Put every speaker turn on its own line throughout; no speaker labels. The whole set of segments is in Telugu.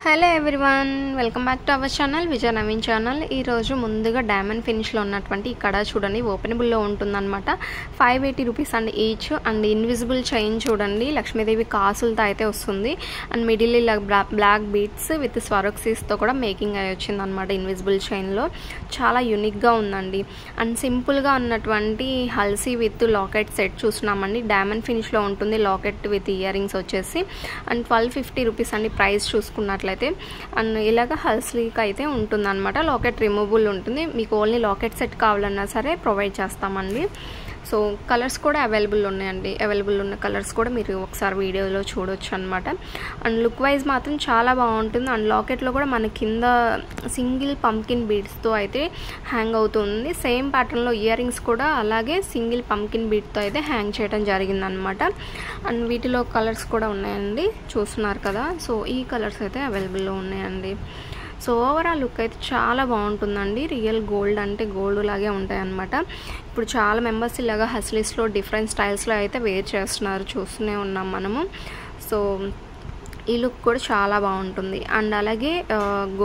Hello everyone, welcome back to our channel Vijaya Naveen channel. ఈరోజు ముందుగా డైమండ్ ఫినిష్లో ఉన్నటువంటి ఇక్కడ చూడండి, ఓపెనబుల్లో ఉంటుందన్నమాట. 580 rupees and each. And invisible chain చూడండి, లక్ష్మీదేవి కాసులతో అయితే వస్తుంది. అండ్ మిడిల్ ఇలా బ్లాక్ బీట్స్ విత్ స్వరోక్సీస్తో కూడా మేకింగ్ అయ్యి వచ్చింది అనమాట. ఇన్విజిబుల్ చైన్లో చాలా యూనిక్గా ఉందండి. అండ్ సింపుల్గా ఉన్నటువంటి హల్సీ విత్ లాకెట్ సెట్ చూస్తున్నామండి. డైమండ్ ఫినిష్లో ఉంటుంది, లాకెట్ విత్ ఇయర్ రింగ్స్ వచ్చేసి. అండ్ 1250 రూపీస్ అండి ప్రైస్ చూసుకున్నట్లయితే. అండ్ ఇలాగ హల్స్లీకి అయితే ఉంటుందన్నమాట. లాకెట్ రిమూవబుల్ ఉంటుంది. మీకు ఓన్లీ లాకెట్ సెట్ కావాలన్నా సరే ప్రొవైడ్ చేస్తామండి. సో కలర్స్ కూడా అవైలబుల్ ఉన్నాయండి. అవైలబుల్ ఉన్న కలర్స్ కూడా మీరు ఒకసారి వీడియోలో చూడొచ్చు అనమాట. అండ్ లుక్ వైజ్ మాత్రం చాలా బాగుంటుంది. అండ్ లాకెట్లో కూడా మన కింద సింగిల్ పంకిన్ బీడ్స్తో అయితే హ్యాంగ్ అవుతుంది. సేమ్ ప్యాటర్న్లో ఇయర్ రింగ్స్ కూడా అలాగే సింగిల్ పంకిన్ బీడ్తో అయితే హ్యాంగ్ చేయడం జరిగిందనమాట. అండ్ వీటిలో కలర్స్ కూడా ఉన్నాయండి, చూస్తున్నారు కదా. సో ఈ కలర్స్ అయితే అవైలబుల్లో ఉన్నాయండి. సో ఓవరాల్ లుక్ అయితే చాలా బాగుంటుందండి. రియల్ గోల్డ్ అంటే గోల్డ్ లాగే ఉంటాయి అన్నమాట. ఇప్పుడు చాలా మెంబర్స్ ఇలాగా హస్లీస్లో డిఫరెంట్ స్టైల్స్లో అయితే వేర్ చేస్తున్నారు, చూస్తూనే ఉన్నాం మనము. సో ఈ లుక్ కూడా చాలా బాగుంటుంది. అండ్ అలాగే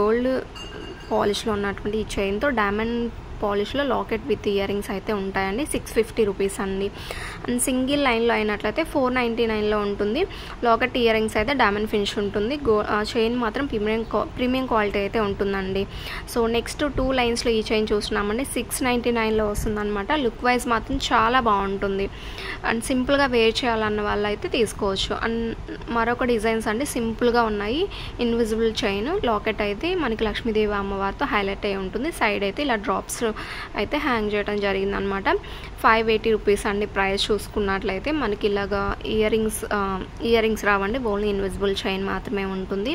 గోల్డ్ పాలిష్లో ఉన్నటువంటి ఈ చైన్తో డైమండ్ పాలిష్లో లాకెట్ విత్ ఇయర్ రింగ్స్ అయితే ఉంటాయండి. 650 రూపీస్ అండి. అండ్ సింగిల్ లైన్లో అయినట్లయితే 499లో ఉంటుంది. లాకెట్ ఇయర్ రింగ్స్ అయితే డైమండ్ ఫినిష్ ఉంటుంది. చైన్ మాత్రం ప్రీమియం క్వాలిటీ అయితే ఉంటుందండి. సో నెక్స్ట్ 2 లైన్స్లో ఈ చైన్ చూస్తున్నామండి. 699లో వస్తుందన్నమాట. లుక్ వైజ్ మాత్రం చాలా బాగుంటుంది. అండ్ సింపుల్గా వేర్ చేయాలన్న వాళ్ళు అయితే తీసుకోవచ్చు. అండ్ మరొక డిజైన్స్ అండి సింపుల్గా ఉన్నాయి. ఇన్విజిబుల్ చైన్ లాకెట్ అయితే మనకి లక్ష్మీదేవి అమ్మవారితో హైలైట్ అయి ఉంటుంది. సైడ్ అయితే ఇలా డ్రాప్స్ అయితే హ్యాంగ్ చేయడం జరిగిందనమాట. 580 రూపీస్ అండి ప్రైస్ చూసుకున్నట్లయితే. మనకి ఇలాగా ఇయర్ రింగ్స్ రావండి, ఓన్లీ ఇన్విజిబుల్ చైన్ మాత్రమే ఉంటుంది.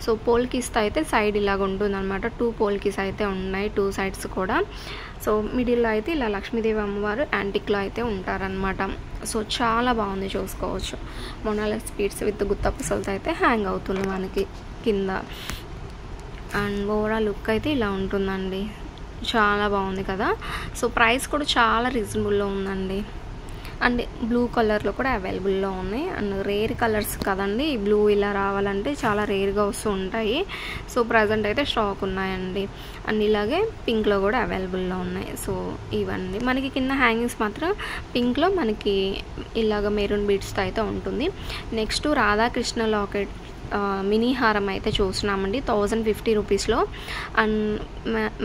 సో పోల్కీస్తో అయితే సైడ్ ఇలాగ ఉంటుంది అనమాట. 2 పోల్కీస్ అయితే ఉన్నాయి, 2 సైడ్స్ కూడా. సో మిడిల్లో అయితే ఇలా లక్ష్మీదేవి అమ్మవారు యాంటిక్లో అయితే ఉంటారనమాట. సో చాలా బాగుంది, చూసుకోవచ్చు. మొనాలిక్ స్పీడ్స్ విత్ గుత్త పూసలతో అయితే హ్యాంగ్ అవుతుంది మనకి కింద. అండ్ ఓవరాల్ లుక్ అయితే ఇలా ఉంటుందండి. చాలా బాగుంది కదా. సో ప్రైస్ కూడా చాలా రీజనబుల్లో ఉందండి. అండ్ బ్లూ కలర్లో కూడా అవైలబుల్లో ఉన్నాయి. అండ్ రేర్ కలర్స్ కదండి, ఈ బ్లూ ఇలా రావాలంటే చాలా రేర్గా వస్తూ ఉంటాయి. సో ప్రజెంట్ అయితే స్టాక్ ఉన్నాయండి. అండ్ ఇలాగే పింక్లో కూడా అవైలబుల్లో ఉన్నాయి. సో ఇవన్నీ మనకి కింద హ్యాంగింగ్స్ మాత్రం పింక్లో మనకి ఇలాగ మెరూన్ బీడ్స్తో అయితే ఉంటుంది. నెక్స్ట్ రాధాకృష్ణ లాకెట్ మినీ హారం అయితే చూస్తున్నామండి. 1050 రూపీస్లో. అండ్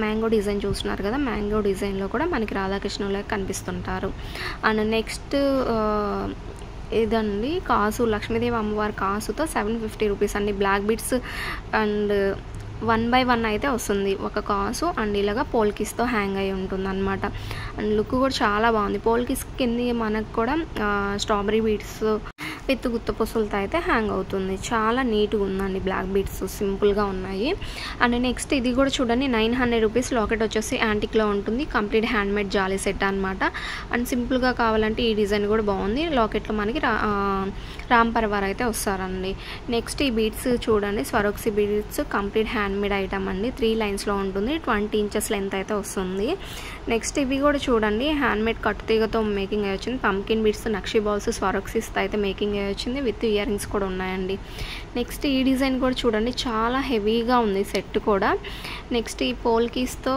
మ్యాంగో డిజైన్ చూస్తున్నారు కదా, మ్యాంగో డిజైన్లో కూడా మనకి రాధాకృష్ణలో కనిపిస్తుంటారు. అండ్ నెక్స్ట్ ఇదండి కాసు, లక్ష్మీదేవి అమ్మవారి కాసుతో 750 రూపీస్ అండి. బ్లాక్ బీడ్స్ అండ్ 1 by 1 అయితే వస్తుంది ఒక కాసు. అండ్ ఇలాగా పోల్కిస్తో హ్యాంగ్ అయి ఉంటుంది అనమాట. అండ్ లుక్ కూడా చాలా బాగుంది. పోల్కిస్ కింద మనకు కూడా స్ట్రాబెరీ బీడ్స్ విత్ గుత్త పూసలతో అయితే హ్యాంగ్ అవుతుంది. చాలా నీట్గా ఉందండి. బ్లాక్ బీడ్స్ సింపుల్గా ఉన్నాయి. అండ్ నెక్స్ట్ ఇది కూడా చూడండి, 900 రూపీస్. లాకెట్ వచ్చేసి యాంటిక్లో ఉంటుంది. కంప్లీట్ హ్యాండ్మేడ్ జాలీ సెట్ అనమాట. అండ్ సింపుల్గా కావాలంటే ఈ డిజైన్ కూడా బాగుంది. లాకెట్లో మనకి రామ్ పర్వార్ అయితే వస్తారండి. నెక్స్ట్ ఈ బీడ్స్ చూడండి, స్వరోక్సీ బీడ్స్ కంప్లీట్ హ్యాండ్మేడ్ ఐటమ్ అండి. 3 లైన్స్లో ఉంటుంది. 20 ఇంచెస్ లెంత్ అయితే వస్తుంది. నెక్స్ట్ ఇవి కూడా చూడండి, హ్యాండ్మేడ్ కట్టుతీగతో మేకింగ్ అయ్యి వచ్చింది. పంకిన్ బీడ్స్, నక్షి బాల్స్, స్వరోక్సీస్తో అయితే మేకింగ్ వచ్చింది. విత్ ఇయర్ రింగ్స్ కూడా ఉన్నాయండి. నెక్స్ట్ ఈ డిజైన్ కూడా చూడండి, చాలా హెవీగా ఉంది సెట్ కూడా. నెక్స్ట్ ఈ పోల్కీస్తో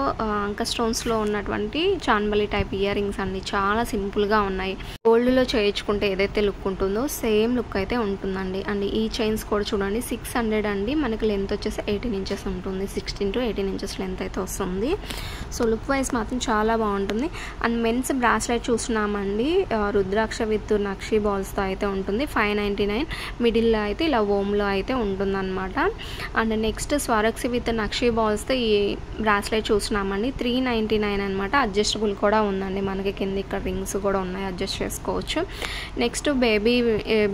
అంక స్టోన్స్లో ఉన్నటువంటి చాన్బలి టైప్ ఇయర్ రింగ్స్ అండి. చాలా సింపుల్గా ఉన్నాయి. గోల్డ్లో చేయించుకుంటే ఏదైతే లుక్ ఉంటుందో సేమ్ లుక్ అయితే ఉంటుందండి. అండ్ ఈ చైన్స్ కూడా చూడండి, 600 అండి. మనకి లెంత్ వచ్చేసి 18 ఇంచెస్ ఉంటుంది. 16 to 18 ఇంచెస్ లెంత్ అయితే వస్తుంది. సో లుక్ వైజ్ మాత్రం చాలా బాగుంటుంది. అండ్ మెన్స్ బ్రాస్లెట్ చూస్తున్నామండి, రుద్రాక్ష విత్ నక్షి బాల్స్తో అయితే ఉంటుంది. 599. మిడిల్లో అయితే ఇలా ఓమ్లో అయితే ఉంటుందన్నమాట. అండ్ నెక్స్ట్ స్వరోక్సీ విత్ నక్షి బాల్స్తో ఈ బ్రాస్లెట్ చూస్తున్నామండి. 399 అనమాట. అడ్జస్టబుల్ కూడా ఉందండి మనకి. కింద ఇక్కడ రింగ్స్ కూడా ఉన్నాయి, అడ్జస్ట్ చేసుకోవచ్చు. Next baby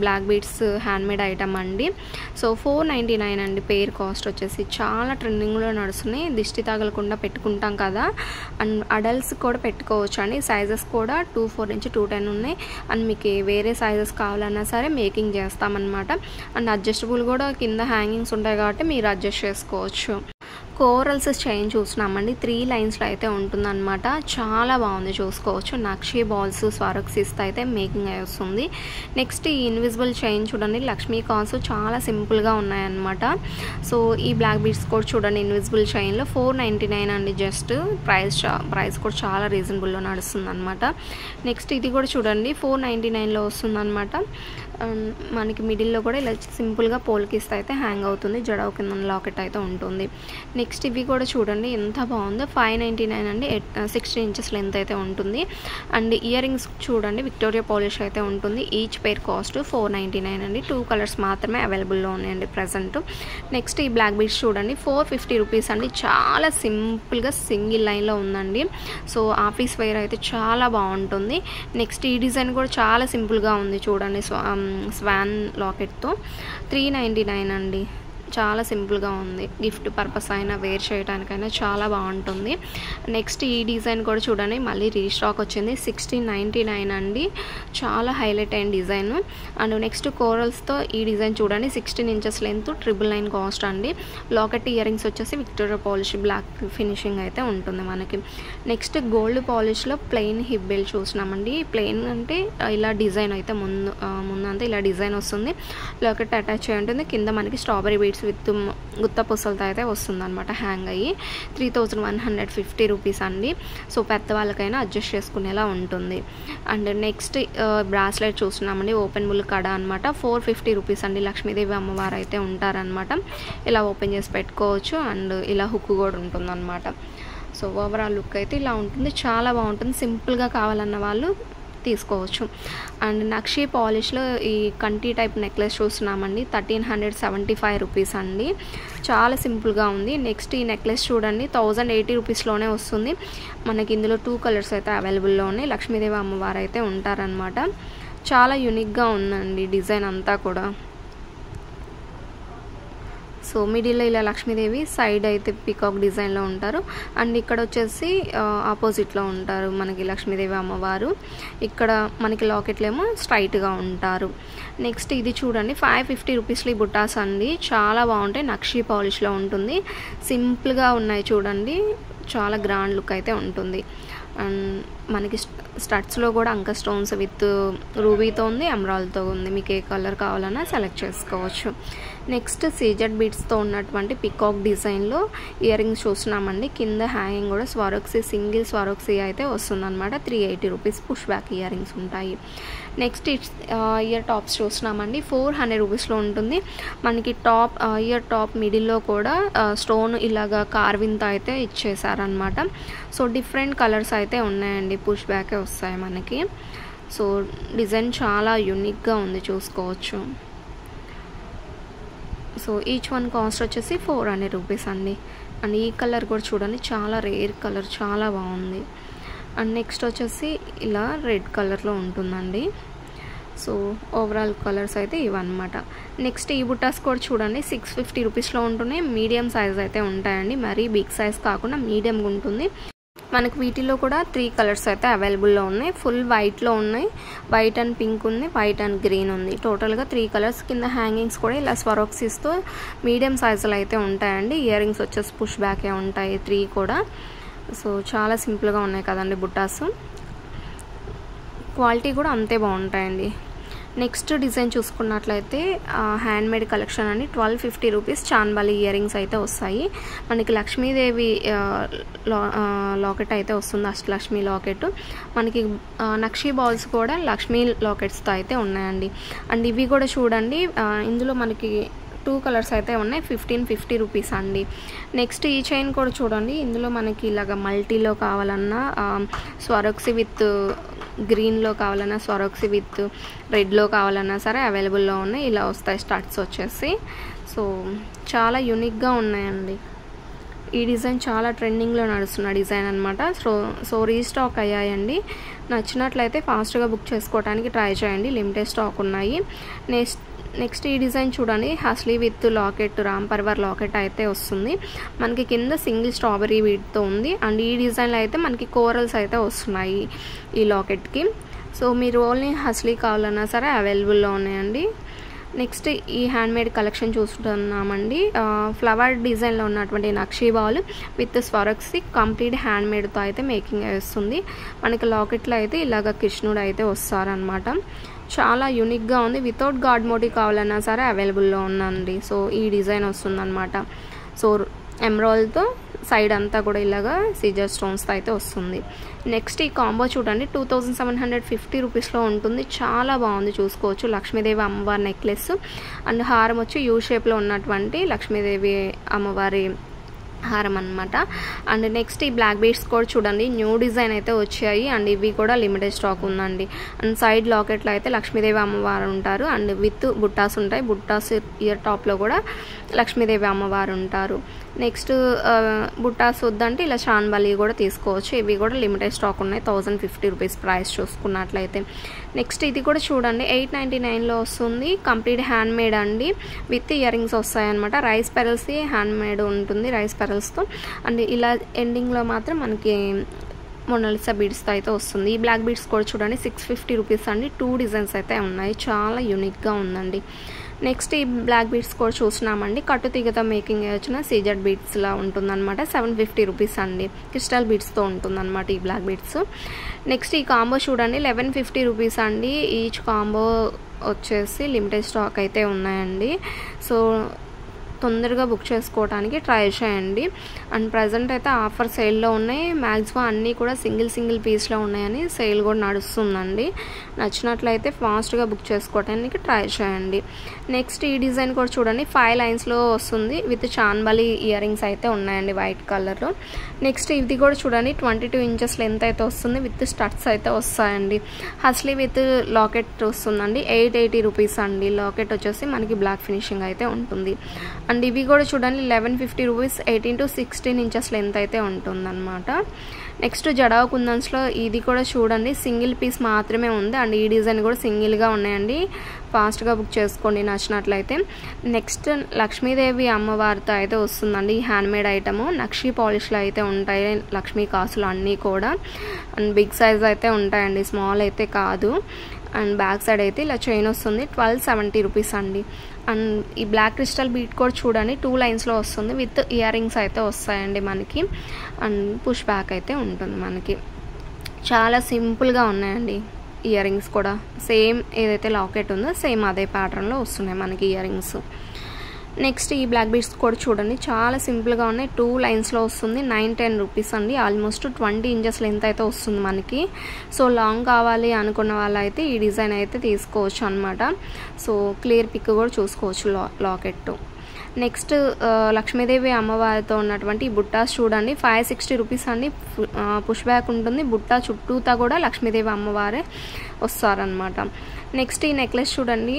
black beads handmade item అండి. సో 499 అండి పేర్ కాస్ట్ వచ్చేసి. చాలా ట్రెండింగ్లో నడుస్తున్నాయి. దిష్టి తగలకుండా పెట్టుకుంటాం కదా. అండ్ అడల్ట్స్ కూడా పెట్టుకోవచ్చు అండి. సైజెస్ కూడా 24 నుంచి 210 ఉన్నాయి. అండ్ మీకు వేరే సైజెస్ కావాలన్నా సరే మేకింగ్ చేస్తామన్నమాట. అండ్ అడ్జస్టబుల్ కూడా కింద హ్యాంగింగ్స్ ఉంటాయి కాబట్టి మీరు అడ్జస్ట్ చేసుకోవచ్చు. కోరల్స్ చైన్ చూస్తున్నామండి 3 లైన్స్లో అయితే ఉంటుందన్నమాట. చాలా బాగుంది, చూసుకోవచ్చు. నక్షి బాల్స్ స్వారోక్సీస్తో అయితే మేకింగ్ అయి వస్తుంది. నెక్స్ట్ ఈ ఇన్విజిబుల్ చైన్ చూడండి, లక్ష్మీ కాన్స్ చాలా సింపుల్గా ఉన్నాయన్నమాట. సో ఈ బ్లాక్ బీడ్స్ కూడా చూడండి ఇన్విజిబుల్ చైన్లో 499 అండి. జస్ట్ ప్రైస్ కూడా చాలా రీజనబుల్లో నడుస్తుంది అనమాట. నెక్స్ట్ ఇది కూడా చూడండి 499లో వస్తుందన్నమాట. మనకి మిడిల్లో కూడా ఇలా సింపుల్గా పోల్కిస్తే అయితే హ్యాంగ్ అవుతుంది. జడవ కింద లాకెట్ అయితే ఉంటుంది. నెక్స్ట్ ఇవి కూడా చూడండి ఎంత బాగుందో, 599 అండి. 16 ఇంచెస్ లెంత్ అయితే ఉంటుంది. అండ్ ఇయర్ రింగ్స్ చూడండి విక్టోరియా పాలిష్ అయితే ఉంటుంది. ఈచ్ పేర్ కాస్ట్ 499 అండి. 2 కలర్స్ మాత్రమే అవైలబుల్లో ఉన్నాయండి ప్రజెంట్. నెక్స్ట్ ఈ బ్లాక్ బీడ్స్ చూడండి 450 రూపీస్ అండి. చాలా సింపుల్గా సింగిల్ లైన్లో ఉందండి. సో ఆఫీస్ వేర్ అయితే చాలా బాగుంటుంది. నెక్స్ట్ ఈ డిజైన్ కూడా చాలా సింపుల్గా ఉంది చూడండి, స్వాన్ లాకెట్తో 399 అండి. చాలా సింపుల్గా ఉంది. గిఫ్ట్ పర్పస్ అయినా వేర్ చేయడానికైనా చాలా బాగుంటుంది. నెక్స్ట్ ఈ డిజైన్ కూడా చూడండి మళ్ళీ రీస్టాక్ వచ్చింది. 1699 అండి. చాలా హైలైట్ అయిన డిజైన్. అండ్ నెక్స్ట్ కోరల్స్తో ఈ డిజైన్ చూడండి 16 ఇంచెస్ లెంత్, 999 కాస్ట్ అండి. లాకెట్ ఇయర్ రింగ్స్ వచ్చేసి విక్టోరియా పాలిష్ బ్లాక్ ఫినిషింగ్ అయితే ఉంటుంది మనకి. నెక్స్ట్ గోల్డ్ పాలిష్లో ప్లెయిన్ హిప్ బెల్ట్ చూసినామండి. ప్లెయిన్ అంటే ఇలా డిజైన్ అయితే ముందంతా ఇలా డిజైన్ వస్తుంది. లాకెట్ అటాచ్ అయి ఉంటుంది. కింద మనకి స్ట్రాబెరీ బీడ్స్ విత్ గుత్త పుసలతో అయితే వస్తుంది అనమాట హ్యాంగ్ అయ్యి. 3150 రూపీస్ అండి. సో పెద్దవాళ్ళకైనా అడ్జస్ట్ చేసుకునేలా ఉంటుంది. అండ్ నెక్స్ట్ బ్రాస్లెట్ చూస్తున్నామండి, ఓపెన్ బుల్ కడ అనమాట. 450 రూపీస్ అండి. లక్ష్మీదేవి అమ్మవారు అయితే ఉంటారనమాట. ఇలా ఓపెన్ చేసి పెట్టుకోవచ్చు. అండ్ ఇలా హుక్ కూడా ఉంటుంది అనమాట. సో ఓవరాల్ లుక్ అయితే ఇలా ఉంటుంది. చాలా బాగుంటుంది. సింపుల్గా కావాలన్న వాళ్ళు తీసుకోవచ్చు. అండ్ నక్షి పాలిష్లో ఈ కంటి టైప్ నెక్లెస్ చూస్తున్నామండి. 1375 రూపీస్ అండి. చాలా సింపుల్గా ఉంది. నెక్స్ట్ ఈ నెక్లెస్ చూడండి 1080 రూపీస్లోనే వస్తుంది. మనకి ఇందులో 2 కలర్స్ అయితే అవైలబుల్లో ఉన్నాయి. లక్ష్మీదేవి అమ్మవారు అయితే ఉంటారనమాట. చాలా యూనిక్గా ఉందండి డిజైన్ అంతా కూడా. సో మిడిల్లో ఇలా లక్ష్మీదేవి, సైడ్ అయితే పీకాక్ డిజైన్లో ఉంటారు. అండ్ ఇక్కడ వచ్చేసి ఆపోజిట్లో ఉంటారు మనకి లక్ష్మీదేవి అమ్మవారు. ఇక్కడ మనకి లాకెట్లు ఏమో స్ట్రైట్గా ఉంటారు. నెక్స్ట్ ఇది చూడండి 550 రూపీస్లో ఈ బుట్టాస్ అండి. చాలా బాగుంటాయి. నక్షి పాలిష్లో ఉంటుంది. సింపుల్గా ఉన్నాయి చూడండి. చాలా గ్రాండ్ లుక్ అయితే ఉంటుంది. అండ్ మనకి స్టడ్స్లో కూడా అంక స్టోన్స్ విత్ రూబీతో ఉంది, ఎమరాల్డ్తో ఉంది. మీకు ఏ కలర్ కావాలన్నా సెలెక్ట్ చేసుకోవచ్చు. నెక్స్ట్ సీజెడ్ బీడ్స్తో ఉన్నటువంటి పికాక్ డిజైన్లో ఇయర్ రింగ్స్ చూస్తున్నామండి. కింద హ్యాంగింగ్ కూడా స్వారోక్సీ, సింగిల్ స్వారోక్సీ అయితే వస్తుందన్నమాట. 380 rupees push back ear rings ఉంటాయి. నెక్స్ట్ ఇయర్ టాప్స్ చూస్తున్నామండి. 400 రూపీస్లో ఉంటుంది. మనకి ఇయర్ టాప్ మిడిల్లో కూడా స్టోన్ ఇలాగా కార్వింగ్తో అయితే ఇచ్చేసారనమాట. సో డిఫరెంట్ కలర్స్ అయితే ఉన్నాయండి. పుష్ బ్యాకే వస్తాయి మనకి. సో డిజైన్ చాలా యూనిక్గా ఉంది, చూసుకోవచ్చు. సో ఈచ్ వన్ కాస్ట్ వచ్చేసి 400 రూపీస్ అండి. అండ్ ఈ కలర్ కూడా చూడండి చాలా రేర్ కలర్, చాలా బాగుంది. అండ్ నెక్స్ట్ వచ్చేసి ఇలా రెడ్ కలర్లో ఉంటుందండి. సో ఓవరాల్ కలర్స్ అయితే ఇవన్నమాట. నెక్స్ట్ ఈ బుట్టాస్ కూడా చూడండి 650 రూపీస్లో ఉంటున్నాయి. మీడియం సైజ్ అయితే ఉంటాయండి. మరీ బిగ్ సైజ్ కాకుండా మీడియంగా ఉంటుంది. మనకు వీటిలో కూడా 3 కలర్స్ అయితే అవైలబుల్లో ఉన్నాయి. ఫుల్ వైట్లో ఉన్నాయి, వైట్ అండ్ పింక్ ఉంది, వైట్ అండ్ గ్రీన్ ఉంది. టోటల్గా 3 కలర్స్. కింద హ్యాంగింగ్స్ కూడా ఇలా స్వరోక్సీస్తో మీడియం సైజులో అయితే ఉంటాయండి. ఇయర్ రింగ్స్ వచ్చేసి పుష్ బ్యాకే ఉంటాయి 3 కూడా. సో చాలా సింపుల్గా ఉన్నాయి కదండి బుట్టాస్. క్వాలిటీ కూడా అంతే బాగుంటాయండి. నెక్స్ట్ డిజైన్ చూసుకున్నట్లయితే హ్యాండ్మేడ్ కలెక్షన్ అండి. 1250 రూపీస్ చాన్బాలి ఇయర్ రింగ్స్ అయితే వస్తాయి. మనకి లక్ష్మీదేవి లాకెట్ అయితే వస్తుంది, అష్టలక్ష్మి లాకెట్. మనకి నక్షి బాల్స్ కూడా లక్ష్మీ లాకెట్స్తో అయితే ఉన్నాయండి. అండ్ ఇవి కూడా చూడండి, ఇందులో మనకి 2 కలర్స్ అయితే ఉన్నాయి. 1550 రూపీస్ అండి. నెక్స్ట్ ఈ చైన్ కూడా చూడండి. ఇందులో మనకి ఇలాగ మల్టీలో కావాలన్నా, స్వరోక్సీ విత్ గ్రీన్లో కావాలన్నా, స్వరోక్సీ విత్ రెడ్లో కావాలన్నా సరే అవైలబుల్లో ఉన్నాయి. ఇలా వస్తాయి స్టడ్స్ వచ్చేసి. సో చాలా యూనిక్గా ఉన్నాయండి. ఈ డిజైన్ చాలా ట్రెండింగ్లో నడుస్తున్న డిజైన్ అనమాట. సో రీస్టాక్ అయ్యాయండి. నచ్చినట్లయితే ఫాస్ట్గా బుక్ చేసుకోవడానికి ట్రై చేయండి. లిమిటెడ్ స్టాక్ ఉన్నాయి. నెక్స్ట్ ఈ డిజైన్ చూడండి, hasli with locket, Ram parivar locket అయితే వస్తుంది. మనకి కింద సింగిల్ స్ట్రాబెరీ బీడ్తో ఉంది. అండ్ ఈ డిజైన్లో అయితే మనకి కోరల్స్ అయితే వస్తున్నాయి ఈ లాకెట్కి. సో మీరు ఓన్లీ హస్లీ కావాలన్నా సరే అవైలబుల్లో ఉన్నాయండి. నెక్స్ట్ ఈ హ్యాండ్మేడ్ కలెక్షన్ చూస్తున్నామండి. ఫ్లవర్ డిజైన్లో ఉన్నటువంటి nakshi ball with Swarovski complete హ్యాండ్మేడ్తో అయితే మేకింగ్ వస్తుంది. మనకి లాకెట్లో అయితే ఇలాగ కృష్ణుడు అయితే వస్తారనమాట. చాలా యూనిక్గా ఉంది. వితౌట్ గాడ్ మోటివ్ కావాలన్నా సరే అవైలబుల్లో ఉందండి. సో ఈ డిజైన్ వస్తుందన్నమాట. సో ఎమరాల్డ్తో సైడ్ అంతా కూడా ఇలాగా సీజర్ స్టోన్స్తో అయితే వస్తుంది. నెక్స్ట్ ఈ కాంబో చూడండి 2750 రూపీస్లో ఉంటుంది. చాలా బాగుంది, చూసుకోవచ్చు. లక్ష్మీదేవి అమ్మవారి నెక్లెస్ అండ్ హారం వచ్చి యూ షేప్లో ఉన్నటువంటి లక్ష్మీదేవి అమ్మవారి హారం అనమాట. అండ్ నెక్స్ట్ ఈ బ్లాక్ బీడ్స్ కూడా చూడండి న్యూ డిజైన్ అయితే వచ్చాయి అండ్ ఇవి కూడా లిమిటెడ్ స్టాక్ ఉందండి. అండ్ సైడ్ లాకెట్లో అయితే లక్ష్మీదేవి అమ్మవారు ఉంటారు అండ్ విత్ బుట్టాస్ ఉంటాయి. బుట్టాస్ ఇయర్ టాప్లో కూడా లక్ష్మీదేవి అమ్మవారు ఉంటారు. నెక్స్ట్ బుట్టాస్ వద్దంటే ఇలా చాన్బలి కూడా తీసుకోవచ్చు. ఇవి కూడా లిమిటెడ్ స్టాక్ ఉన్నాయి. 1050 రూపీస్ ప్రైస్ చూసుకున్నట్లయితే. నెక్స్ట్ ఇది కూడా చూడండి 899లో వస్తుంది. కంప్లీట్ హ్యాండ్మేడ్ అండి, విత్ ఇయర్ రింగ్స్ వస్తాయన్నమాట. రైస్ పెరల్స్ హ్యాండ్మేడ్ ఉంటుంది, రైస్ పెరల్స్తో. అండ్ ఇలా ఎండింగ్లో మాత్రం మనకి మొనాలిసా బీడ్స్తో అయితే వస్తుంది. ఈ బ్లాక్ బీడ్స్ కూడా చూడండి 650 రూపీస్ అండి. 2 డిజైన్స్ అయితే ఉన్నాయి, చాలా యూనిక్గా ఉందండి. నెక్స్ట్ ఈ బ్లాక్ బీడ్స్ కూడా చూస్తున్నామండి. కట్టు తీగతో మేకింగ్ వచ్చిన సీజెడ్ బీడ్స్లా ఉంటుందన్నమాట. 750 రూపీస్ అండి. క్రిస్టల్ బీడ్స్తో ఉంటుందన్నమాట ఈ బ్లాక్ బీడ్స్. నెక్స్ట్ ఈ కాంబో చూడండి 1150 రూపీస్ అండి. ఈచ్ కాంబో వచ్చేసి లిమిటెడ్ స్టాక్ అయితే ఉన్నాయండి. సో తొందరగా బుక్ చేసుకోవడానికి ట్రై చేయండి. అండ్ ప్రజెంట్ అయితే ఆఫర్ సేల్లో ఉన్నాయి. మ్యాక్సిమం అన్నీ కూడా సింగిల్ పీస్లో ఉన్నాయని సేల్ కూడా నడుస్తుందండి. నచ్చినట్లయితే ఫాస్ట్గా బుక్ చేసుకోవడానికి ట్రై చేయండి. నెక్స్ట్ ఈ డిజైన్ కూడా చూడండి 5 లైన్స్లో వస్తుంది. విత్ చాన్బలి ఇయర్ రింగ్స్ అయితే ఉన్నాయండి వైట్ కలర్లో. నెక్స్ట్ ఇది కూడా చూడండి 22 ఇంచెస్ లెంత్ అయితే వస్తుంది. విత్ స్టడ్స్ అయితే వస్తాయండి. హస్లీ విత్ లాకెట్ వస్తుందండి. 880 రూపీస్ అండి. లాకెట్ వచ్చేసి మనకి బ్లాక్ ఫినిషింగ్ అయితే ఉంటుంది. అండ్ ఇవి కూడా చూడండి 1150 రూపీస్. 18 to 16 ఇంచెస్ లెంత్ అయితే ఉంటుందన్నమాట. నెక్స్ట్ జడా కుందన్స్లో ఇది కూడా చూడండి సింగిల్ పీస్ మాత్రమే ఉంది. అండ్ ఈ డిజైన్ కూడా సింగిల్గా ఉన్నాయండి. ఫాస్ట్గా బుక్ చేసుకోండి నచ్చినట్లయితే. నెక్స్ట్ లక్ష్మీదేవి అమ్మవారితో అయితే వస్తుందండి ఈ హ్యాండ్మేడ్ ఐటమ్. నక్షీ పాలిష్లో అయితే ఉంటాయి లక్ష్మీ కాసులు అన్నీ కూడా. అండ్ బిగ్ సైజ్ అయితే ఉంటాయండి, స్మాల్ అయితే కాదు. అండ్ బ్యాక్ సైడ్ అయితే ఇలా చైన్ వస్తుంది. 1270 రూపీస్ అండి. అండ్ ఈ బ్లాక్ క్రిస్టల్ బీట్ కూడా చూడండి 2 లైన్స్లో వస్తుంది. విత్ ఇయర్ రింగ్స్ అయితే వస్తాయండి మనకి. అండ్ పుష్ బ్యాక్ అయితే ఉంటుంది మనకి. చాలా సింపుల్గా ఉన్నాయండి ఇయర్ రింగ్స్ కూడా. సేమ్ ఏదైతే లాకెట్ ఉందో సేమ్ అదే ప్యాటర్న్లో వస్తున్నాయి మనకి ఇయర్ రింగ్స్. నెక్స్ట్ ఈ బ్లాక్ బీడ్స్ కూడా చూడండి చాలా సింపుల్గా ఉన్నాయి. 2 లైన్స్లో వస్తుంది. 910 రూపీస్ అండి. ఆల్మోస్ట్ 20 ఇంచెస్ లెంత్ అయితే వస్తుంది మనకి. సో లాంగ్ కావాలి అనుకున్న వాళ్ళైతే ఈ డిజైన్ అయితే తీసుకోవచ్చు అనమాట. సో క్లియర్ పిక్ కూడా చూసుకోవచ్చు లాకెట్. నెక్స్ట్ లక్ష్మీదేవి అమ్మవారితో ఉన్నటువంటి ఈ బుట్టాస్ చూడండి 560 రూపీస్ అండి. పుష్ బ్యాక్ ఉంటుంది. బుట్టా చుట్టూతా కూడా లక్ష్మీదేవి అమ్మవారే వస్తారనమాట. నెక్స్ట్ ఈ నెక్లెస్ చూడండి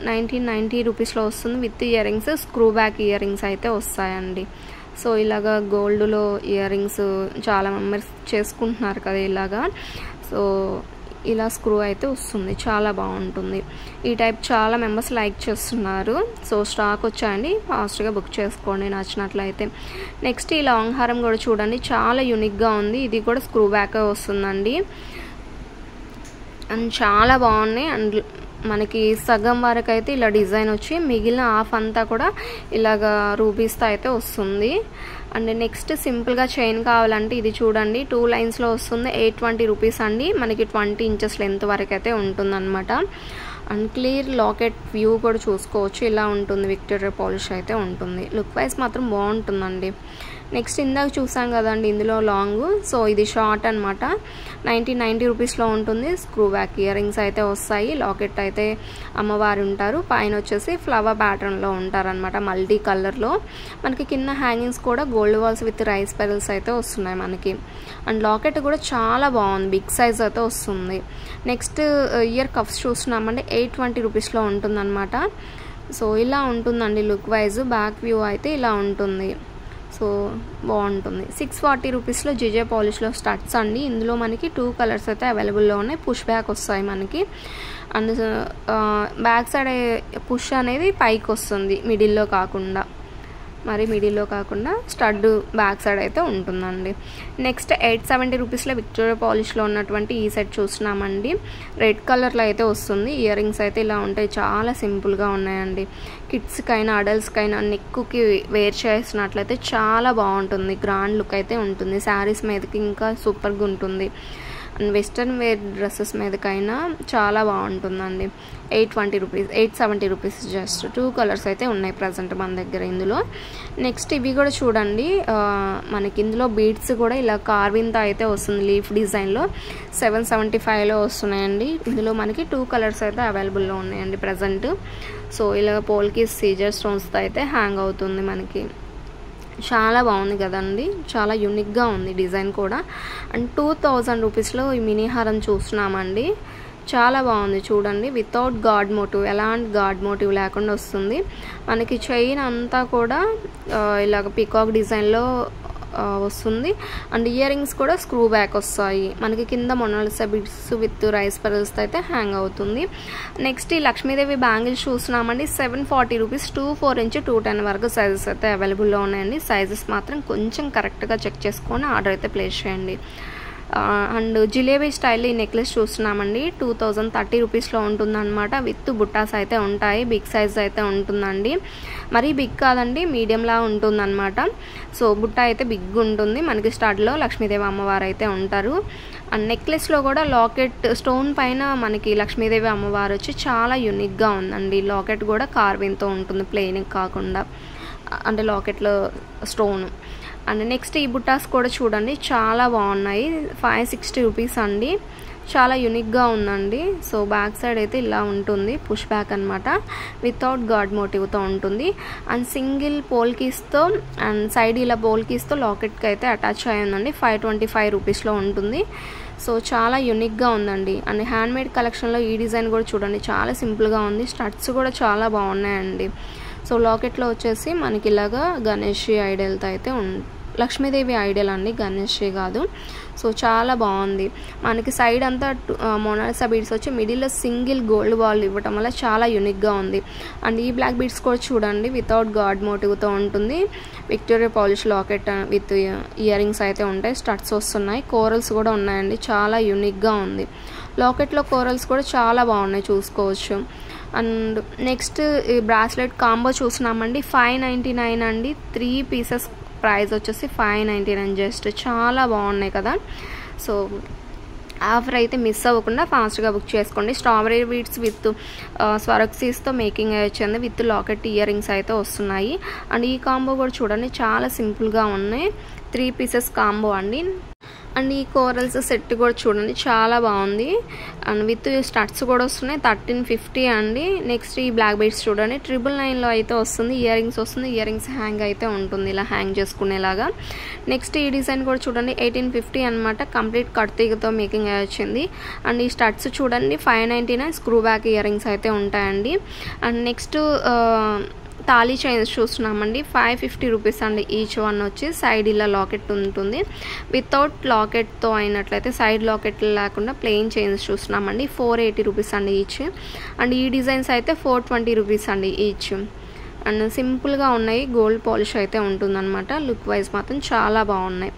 1990 రూపీస్లో వస్తుంది. With ear rings, screw back ear rings అయితే వస్తాయండి. సో ఇలాగా గోల్డ్లో ఇయర్ రింగ్స్ చాలా మెంబర్స్ చేసుకుంటున్నారు కదా ఇలాగా. సో ఇలా స్క్రూ అయితే వస్తుంది, చాలా బాగుంటుంది. ఈ టైప్ చాలా మెంబర్స్ లైక్ చేస్తున్నారు. సో స్టాక్ వచ్చాయండి, ఫాస్ట్గా బుక్ చేసుకోండి నచ్చినట్లయితే. నెక్స్ట్ ఈ లాంగ్ హారం కూడా చూడండి చాలా యూనిక్గా ఉంది. ఇది కూడా స్క్రూ బ్యాక్ వస్తుందండి. అండ్ చాలా బాగున్నాయి. అండ్ మనకి సగం వరకు అయితే ఇలా డిజైన్ వచ్చి మిగిలిన హాఫ్ అంతా కూడా ఇలాగా రూబీస్తో అయితే వస్తుంది. అండ్ నెక్స్ట్ సింపుల్గా చైన్ కావాలంటే ఇది చూడండి 2 లైన్స్లో వస్తుంది. 820 రూపీస్ అండి. మనకి 20 ఇంచెస్ లెంత్ వరకు అయితే ఉంటుందన్నమాట. అండ్ క్లియర్ లాకెట్ వ్యూ కూడా చూసుకోవచ్చు. ఇలా ఉంటుంది, విక్టోరియా పాలిష్ అయితే ఉంటుంది. లుక్ వైజ్ మాత్రం బాగుంటుందండి. నెక్స్ట్ ఇందాక చూసాం కదండి ఇందులో లాంగ్. సో ఇది షార్ట్ అనమాట. 1990 రూపీస్లో ఉంటుంది. స్క్రూ బ్యాక్ ఇయర్ రింగ్స్ అయితే వస్తాయి. లాకెట్ అయితే అమ్మవారు ఉంటారు. పైన వచ్చేసి ఫ్లవర్ ప్యాటర్న్లో ఉంటారనమాట మల్టీ కలర్లో. మనకి కింద హ్యాంగింగ్స్ కూడా gold walls with rice pearls అయితే వస్తున్నాయి మనకి. అండ్ లాకెట్ కూడా చాలా బాగుంది, బిగ్ సైజ్ అయితే వస్తుంది. నెక్స్ట్ ఇయర్ కప్స్ చూస్తున్నామంటే 820 రూపీస్లో ఉంటుందన్నమాట. సో ఇలా ఉంటుందండి లుక్ వైజ్. బ్యాక్ వ్యూ అయితే ఇలా ఉంటుంది. సో బాగుంటుంది. 640 రూపీస్లో జిజే పాలిష్లో స్టడ్స్ అండి. ఇందులో మనకి 2 కలర్స్ అయితే అవైలబుల్లో ఉన్నాయి. పుష్ బ్యాక్ వస్తాయి మనకి. అండ్ బ్యాక్ సైడ్ పుష్ అనేది పైకి వస్తుంది, మిడిల్లో కాకుండా. మరి మిడిల్లో కాకుండా స్టడ్ బ్యాక్ సైడ్ అయితే ఉంటుందండి. నెక్స్ట్ 870 రూపీస్లో విక్టోరియా పాలిష్లో ఉన్నటువంటి ఈ సెట్ చూస్తున్నామండి. రెడ్ కలర్లో అయితే వస్తుంది. ఇయర్ రింగ్స్ అయితే ఇలా ఉంటాయి, చాలా సింపుల్గా ఉన్నాయండి. కిడ్స్కైనా అడల్ట్స్కైనా నెక్కుకి వేర్ చేసినట్లయితే చాలా బాగుంటుంది, గ్రాండ్ లుక్ అయితే ఉంటుంది. శారీస్ మీదకి ఇంకా సూపర్గా ఉంటుంది. అండ్ వెస్ట్రన్ వేర్ డ్రెస్సెస్ మీదకైనా చాలా బాగుంటుందండి. 870 రూపీస్ జస్ట్ 2 కలర్స్ అయితే ఉన్నాయి ప్రజెంట్ మన దగ్గర ఇందులో. నెక్స్ట్ ఇవి కూడా చూడండి, మనకి ఇందులో బీడ్స్ కూడా ఇలా కార్వింగ్తో అయితే వస్తుంది, లీఫ్ డిజైన్లో 775లో వస్తున్నాయండి. ఇందులో మనకి 2 కలర్స్ అయితే అవైలబుల్లో ఉన్నాయండి ప్రజెంట్. సో ఇలా పోల్కి సీజర్ స్టోన్స్తో అయితే హ్యాంగ్ అవుతుంది మనకి. చాలా బాగుంది కదండి, చాలా యూనిక్గా ఉంది డిజైన్ కూడా. అండ్ 2000 రూపీస్లో ఈ మినీ హారం చూస్తున్నామండి. చాలా బాగుంది చూడండి, వితౌట్ గాడ్ మోటివ్, ఎలాంటి గాడ్ మోటివ్ లేకుండా వస్తుంది మనకి. చైన్ అంతా కూడా ఇలాగ పికాక్ డిజైన్లో వస్తుంది. అండ్ ఇయర్ రింగ్స్ కూడా స్క్రూ బ్యాక్ వస్తాయి మనకి. కింద మొనాలిసా బిడ్స్ విత్ రైస్ పెరల్స్తో అయితే హ్యాంగ్ అవుతుంది. నెక్స్ట్ ఈ లక్ష్మీదేవి బ్యాంగిల్స్ చూస్తున్నామండి. 740 రూపీస్ 2-4 ఇంచ్ 210 వరకు సైజెస్ అయితే అవైలబుల్లో ఉన్నాయండి. సైజెస్ మాత్రం కొంచెం కరెక్ట్గా చెక్ చేసుకొని ఆర్డర్ అయితే ప్లేస్ చేయండి. అండ్ జిలేబీ స్టైల్ ఈ నెక్లెస్ చూస్తున్నామండి. 2030 రూపీస్లో ఉంటుందన్నమాట. విత్ బుట్టాస్ అయితే ఉంటాయి, బిగ్ సైజ్ అయితే ఉంటుందండి. మరీ బిగ్ కాదండి, మీడియంలా ఉంటుందన్నమాట. సో బుట్ట అయితే బిగ్ ఉంటుంది మనకి. స్టార్ట్లో లక్ష్మీదేవి అమ్మవారు అయితే ఉంటారు. అండ్ నెక్లెస్లో కూడా లాకెట్ స్టోన్ పైన మనకి లక్ష్మీదేవి అమ్మవారు వచ్చి చాలా యూనిక్గా ఉందండి. లాకెట్ కూడా కార్వింగ్తో ఉంటుంది, ప్లెయిన్ కాకుండా, అంటే లాకెట్లో స్టోన్. అండ్ నెక్స్ట్ ఈ బుట్టాస్ కూడా చూడండి, చాలా బాగున్నాయి. 560 రూపీస్ అండి, చాలా యూనిక్గా ఉందండి. సో బ్యాక్ సైడ్ అయితే ఇలా ఉంటుంది, పుష్ బ్యాక్ అనమాట, వితౌట్ గాడ్ మోటివ్తో ఉంటుంది. అండ్ సింగిల్ పోల్ కీస్తో అండ్ సైడ్ ఇలా పోల్ కీస్తో లాకెట్కి అయితే అటాచ్ అయి ఉందండి. 525 రూపీస్లో ఉంటుంది. సో చాలా యూనిక్గా ఉందండి. అండ్ హ్యాండ్మేడ్ కలెక్షన్లో ఈ డిజైన్ కూడా చూడండి, చాలా సింపుల్గా ఉంది. స్టడ్స్ కూడా చాలా బాగున్నాయండి. సో లాకెట్లో వచ్చేసి మనకి ఇలాగా గణేష్ ఐడల్తో అయితే లక్ష్మీదేవి ఐడల్ అండి, గణేష్ కాదు. సో చాలా బాగుంది మనకి. సైడ్ అంతా మొనాలిసా బీడ్స్ వచ్చి మిడిల్లో సింగిల్ గోల్డ్ బాల్ ఇవ్వటం వల్ల చాలా యూనిక్గా ఉంది. అండ్ ఈ బ్లాక్ బీడ్స్ కూడా చూడండి, వితౌట్ గాడ్ మోటివ్తో ఉంటుంది. Victoria polish locket with earrings అయితే ఉంటాయి. స్టడ్స్ వస్తున్నాయి, కోరల్స్ కూడా ఉన్నాయండి, చాలా యూనిక్గా ఉంది. లాకెట్లో కోరల్స్ కూడా చాలా బాగున్నాయి, చూసుకోవచ్చు. అండ్ నెక్స్ట్ ఈ బ్రాస్లెట్ కాంబో చూస్తున్నామండి. 599 అండి. 3 పీసెస్ ప్రైస్ వచ్చేసి 599 జస్ట్. చాలా బాగున్నాయి కదా. సో ఆఫర్ అయితే మిస్ అవ్వకుండా ఫాస్ట్గా బుక్ చేసుకోండి. స్ట్రాబెరీ బీడ్స్ విత్ స్వరక్సీస్తో మేకింగ్ వచ్చింది, విత్ లాకెట్ ఇయర్ రింగ్స్ అయితే వస్తున్నాయి. అండ్ ఈ కాంబో కూడా చూడండి, చాలా సింపుల్గా ఉన్నాయి. 3 పీసెస్ కాంబో అండి. అండ్ ఈ కోరల్స్ సెట్ కూడా చూడండి, చాలా బాగుంది. అండ్ విత్ స్టడ్స్ కూడా వస్తున్నాయి. 1350 అండి. నెక్స్ట్ ఈ బ్లాక్ బీడ్స్ చూడండి, 999లో అయితే వస్తుంది. ఇయర్ రింగ్స్ వస్తుంది, ఇయర్ రింగ్స్ హ్యాంగ్ అయితే ఉంటుంది, ఇలా హ్యాంగ్ చేసుకునేలాగా. నెక్స్ట్ ఈ డిజైన్ కూడా చూడండి, 1850 అనమాట. కంప్లీట్ కట్తీగతో మేకింగ్ వచ్చింది. అండ్ ఈ స్టడ్స్ చూడండి, 599 స్క్రూ బ్యాక్ ఇయర్ రింగ్స్ అయితే ఉంటాయండి. అండ్ నెక్స్ట్ తాళీ చైన్స్ చూస్తున్నామండి. 550 రూపీస్ అండి ఈచ్ వన్ వచ్చి. సైడ్ ఇలా లాకెట్ ఉంటుంది, వితౌట్ లాకెట్తో అయినట్లయితే సైడ్ లాకెట్ లేకుండా ప్లెయిన్ చైన్స్ చూస్తున్నామండి. 480 రూపీస్ అండి ఈచ్. అండ్ ఈ డిజైన్స్ అయితే 420 రూపీస్ అండి ఈచ్. అండ్ సింపుల్గా ఉన్నాయి, గోల్డ్ పాలిష్ అయితే ఉంటుందన్నమాట. లుక్ వైజ్ మాత్రం చాలా బాగున్నాయి.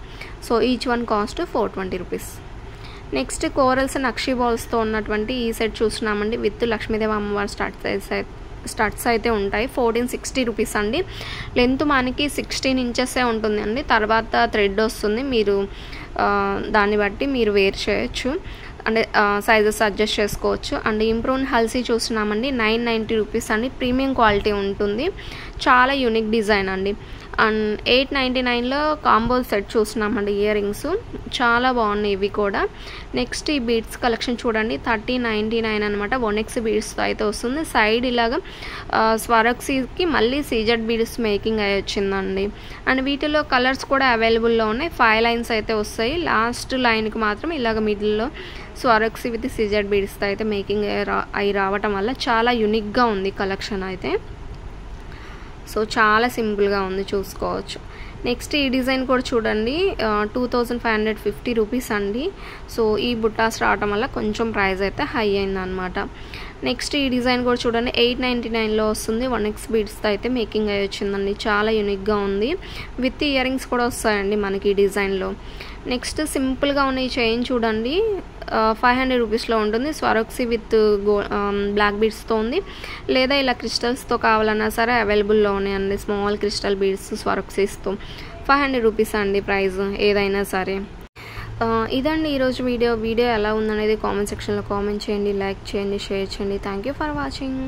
So each one cost 420 rupees. Next corals nakshi బాల్స్తో ఉన్నటువంటి ఈ సెట్ చూస్తున్నామండి. విత్ లక్ష్మీదేవి అమ్మవారి స్టడ్స్ అయితే ఉంటాయి. 1460 రూపీస్ అండి. లెంత్ మనకి 16 ఇంచెసే ఉంటుంది అండి. తర్వాత థ్రెడ్ వస్తుంది, మీరు దాన్ని బట్టి మీరు వేర్ చేయొచ్చు, అంటే సైజెస్ అడ్జస్ట్ చేసుకోవచ్చు. అండ్ ఇంప్రూవ్ హల్సీ చూస్తున్నామండి. 990 రూపీస్ అండి. ప్రీమియం క్వాలిటీ ఉంటుంది, చాలా యూనిక్ డిజైన్ అండి. అండ్ 899లో కాంబో సెట్ చూస్తున్నామండి. ఇయర్ రింగ్స్ చాలా బాగున్నాయి ఇవి కూడా. నెక్స్ట్ ఈ బీడ్స్ కలెక్షన్ చూడండి, 3099 అనమాట. 1x బీడ్స్తో అయితే వస్తుంది. సైడ్ ఇలాగా స్వరక్సీకి మళ్ళీ సీజెడ్ బీడ్స్ మేకింగ్ అయి వచ్చిందండి. అండ్ వీటిలో కలర్స్ కూడా అవైలబుల్లో ఉన్నాయి. 5 లైన్స్ అయితే వస్తాయి. లాస్ట్ లైన్కి మాత్రం ఇలాగ మిడిల్లో స్వరక్సీ విత్ సీజెడ్ బీడ్స్తో అయితే మేకింగ్ అయి రావటం వల్ల చాలా యూనిక్గా ఉంది కలెక్షన్ అయితే. సో చాలా సింపుల్గా ఉంది, చూసుకోవచ్చు. నెక్స్ట్ ఈ డిజైన్ కూడా చూడండి 2550 రూపీస్ అండి. సో ఈ బుట్టాస్ రావటం వల్ల కొంచెం ప్రైస్ అయితే హై అయిందనమాట. నెక్స్ట్ ఈ డిజైన్ కూడా చూడండి 899లో వస్తుంది. 1x బీడ్స్తో అయితే మేకింగ్ అయ్యి వచ్చిందండి. చాలా యూనిక్గా ఉంది. విత్ ఇయర్ రింగ్స్ కూడా వస్తాయండి మనకి ఈ డిజైన్లో. నెక్స్ట్ సింపుల్గా ఉన్న ఈ చైన్ చూడండి 500 రూపీస్లో ఉంటుంది. స్వరోక్సీ విత్ బ్లాక్ బీడ్స్తో ఉంది. లేదా ఇలా క్రిస్టల్స్తో కావాలన్నా సరే అవైలబుల్లో ఉన్నాయండి. స్మాల్ క్రిస్టల్ బీడ్స్ స్వరోక్సీస్తో 500 రూపీస్ అండి ప్రైస్ ఏదైనా సరే. ఇదండి ఈరోజు వీడియో ఎలా ఉందనేది కామెంట్ సెక్షన్లో కామెంట్ చేయండి, లైక్ చేయండి, షేర్ చేయండి. Thank you for watching.